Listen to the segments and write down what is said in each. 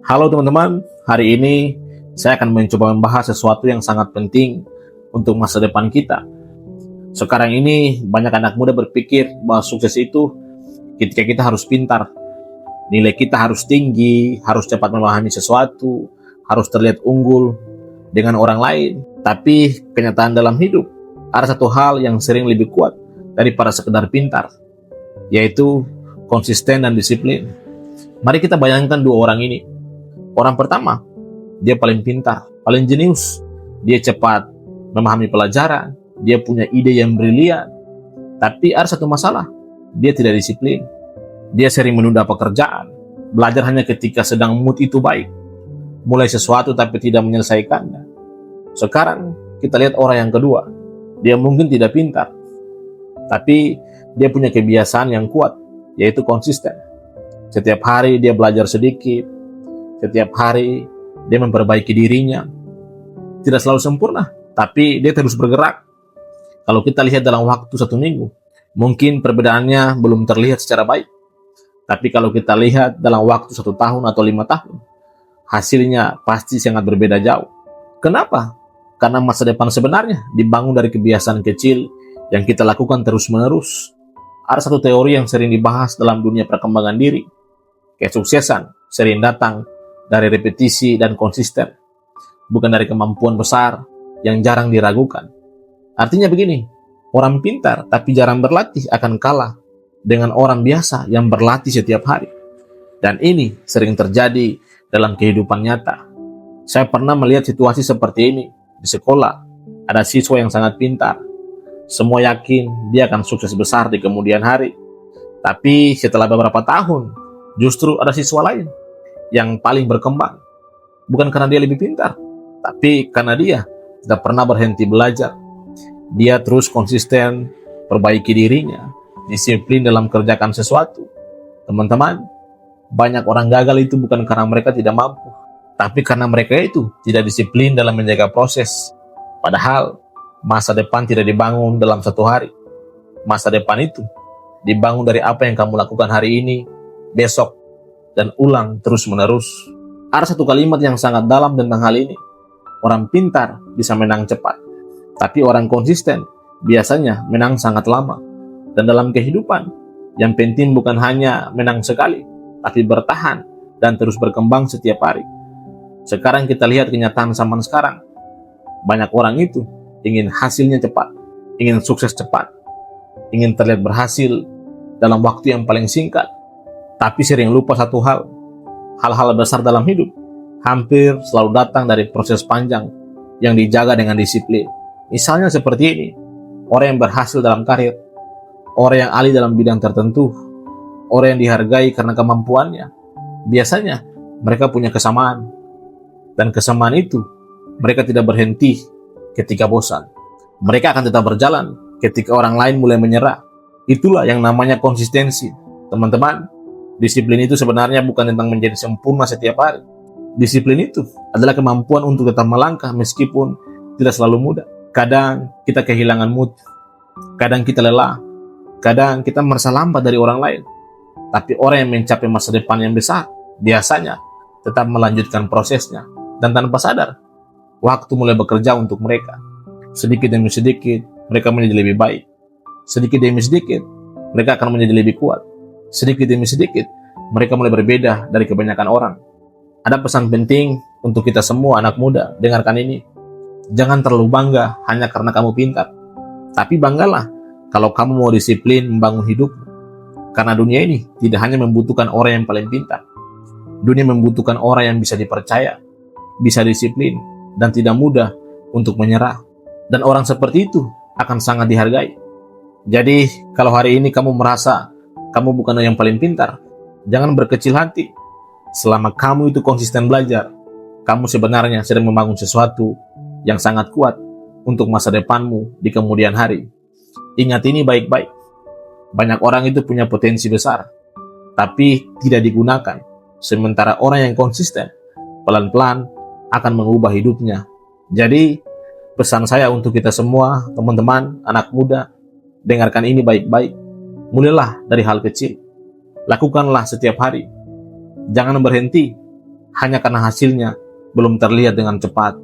Halo teman-teman, hari ini saya akan mencoba membahas sesuatu yang sangat penting untuk masa depan kita. Sekarang ini banyak anak muda berpikir bahwa sukses itu ketika kita harus pintar, nilai kita harus tinggi, harus cepat memahami sesuatu, harus terlihat unggul dengan orang lain. Tapi kenyataan dalam hidup, ada satu hal yang sering lebih kuat daripada sekedar pintar, yaitu konsisten dan disiplin. Mari kita bayangkan dua orang ini. Orang pertama, dia paling pintar, paling jenius. Dia cepat memahami pelajaran, dia punya ide yang brilian. Tapi ada satu masalah, dia tidak disiplin. Dia sering menunda pekerjaan, belajar hanya ketika sedang mood itu baik. Mulai sesuatu tapi tidak menyelesaikannya. Sekarang kita lihat orang yang kedua. Dia mungkin tidak pintar, tapi dia punya kebiasaan yang kuat, yaitu konsisten. Setiap hari dia belajar sedikit, setiap hari dia memperbaiki dirinya. Tidak selalu sempurna, tapi dia terus bergerak. Kalau kita lihat dalam waktu 1 minggu, mungkin perbedaannya belum terlihat secara baik. Tapi kalau kita lihat dalam waktu 1 tahun atau 5 tahun, hasilnya pasti sangat berbeda jauh. Kenapa? Karena masa depan sebenarnya dibangun dari kebiasaan kecil yang kita lakukan terus-menerus. Ada satu teori yang sering dibahas dalam dunia perkembangan diri. Kesuksesan sering datang dari repetisi dan konsisten, bukan dari kemampuan besar yang jarang diragukan. Artinya begini, orang pintar tapi jarang berlatih akan kalah dengan orang biasa yang berlatih setiap hari. Dan ini sering terjadi dalam kehidupan nyata. Saya pernah melihat situasi seperti ini di sekolah. Ada siswa yang sangat pintar. Semua yakin dia akan sukses besar di kemudian hari. Tapi setelah beberapa tahun, justru ada siswa lain yang paling berkembang. Bukan karena dia lebih pintar, tapi karena dia tidak pernah berhenti belajar. Dia terus konsisten perbaiki dirinya, disiplin dalam kerjakan sesuatu. Teman-teman, banyak orang gagal itu bukan karena mereka tidak mampu, tapi karena mereka itu tidak disiplin dalam menjaga proses. Padahal masa depan tidak dibangun dalam 1 hari. Masa depan itu dibangun dari apa yang kamu lakukan hari ini, besok, dan ulang terus-menerus. Ada satu kalimat yang sangat dalam tentang hal ini. Orang pintar bisa menang cepat, tapi orang konsisten biasanya menang sangat lama. Dan dalam kehidupan, yang penting bukan hanya menang sekali, tapi bertahan dan terus berkembang setiap hari. Sekarang kita lihat kenyataan zaman sekarang. Banyak orang itu ingin hasilnya cepat, ingin sukses cepat, ingin terlihat berhasil dalam waktu yang paling singkat. Tapi sering lupa satu hal. Hal-hal besar dalam hidup hampir selalu datang dari proses panjang yang dijaga dengan disiplin. Misalnya seperti ini. Orang yang berhasil dalam karir, orang yang ahli dalam bidang tertentu, orang yang dihargai karena kemampuannya. Biasanya mereka punya kesamaan. Dan kesamaan itu mereka tidak berhenti ketika bosan. Mereka akan tetap berjalan ketika orang lain mulai menyerah. Itulah yang namanya konsistensi. Teman-teman, disiplin itu sebenarnya bukan tentang menjadi sempurna setiap hari. Disiplin itu adalah kemampuan untuk tetap melangkah meskipun tidak selalu mudah. Kadang kita kehilangan mood, kadang kita lelah, kadang kita merasa lambat dari orang lain. Tapi orang yang mencapai masa depan yang besar, biasanya tetap melanjutkan prosesnya. Dan tanpa sadar, waktu mulai bekerja untuk mereka. Sedikit demi sedikit, mereka menjadi lebih baik. Sedikit demi sedikit, mereka akan menjadi lebih kuat. Sedikit demi sedikit, mereka mulai berbeda dari kebanyakan orang. Ada pesan penting untuk kita semua anak muda, dengarkan ini. Jangan terlalu bangga hanya karena kamu pintar. Tapi banggalah kalau kamu mau disiplin membangun hidupmu. Karena dunia ini tidak hanya membutuhkan orang yang paling pintar. Dunia membutuhkan orang yang bisa dipercaya, bisa disiplin, dan tidak mudah untuk menyerah. Dan orang seperti itu akan sangat dihargai. Jadi, kalau hari ini kamu merasa kamu bukan yang paling pintar, jangan berkecil hati. Selama kamu itu konsisten belajar, kamu sebenarnya sedang membangun sesuatu yang sangat kuat untuk masa depanmu di kemudian hari. Ingat ini baik-baik. Banyak orang itu punya potensi besar, tapi tidak digunakan. Sementara orang yang konsisten, pelan-pelan akan mengubah hidupnya. Jadi, pesan saya untuk kita semua, teman-teman, anak muda, dengarkan ini baik-baik. Mulailah dari hal kecil. Lakukanlah setiap hari. Jangan berhenti hanya karena hasilnya belum terlihat dengan cepat.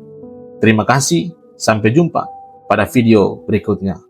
Terima kasih, sampai jumpa pada video berikutnya.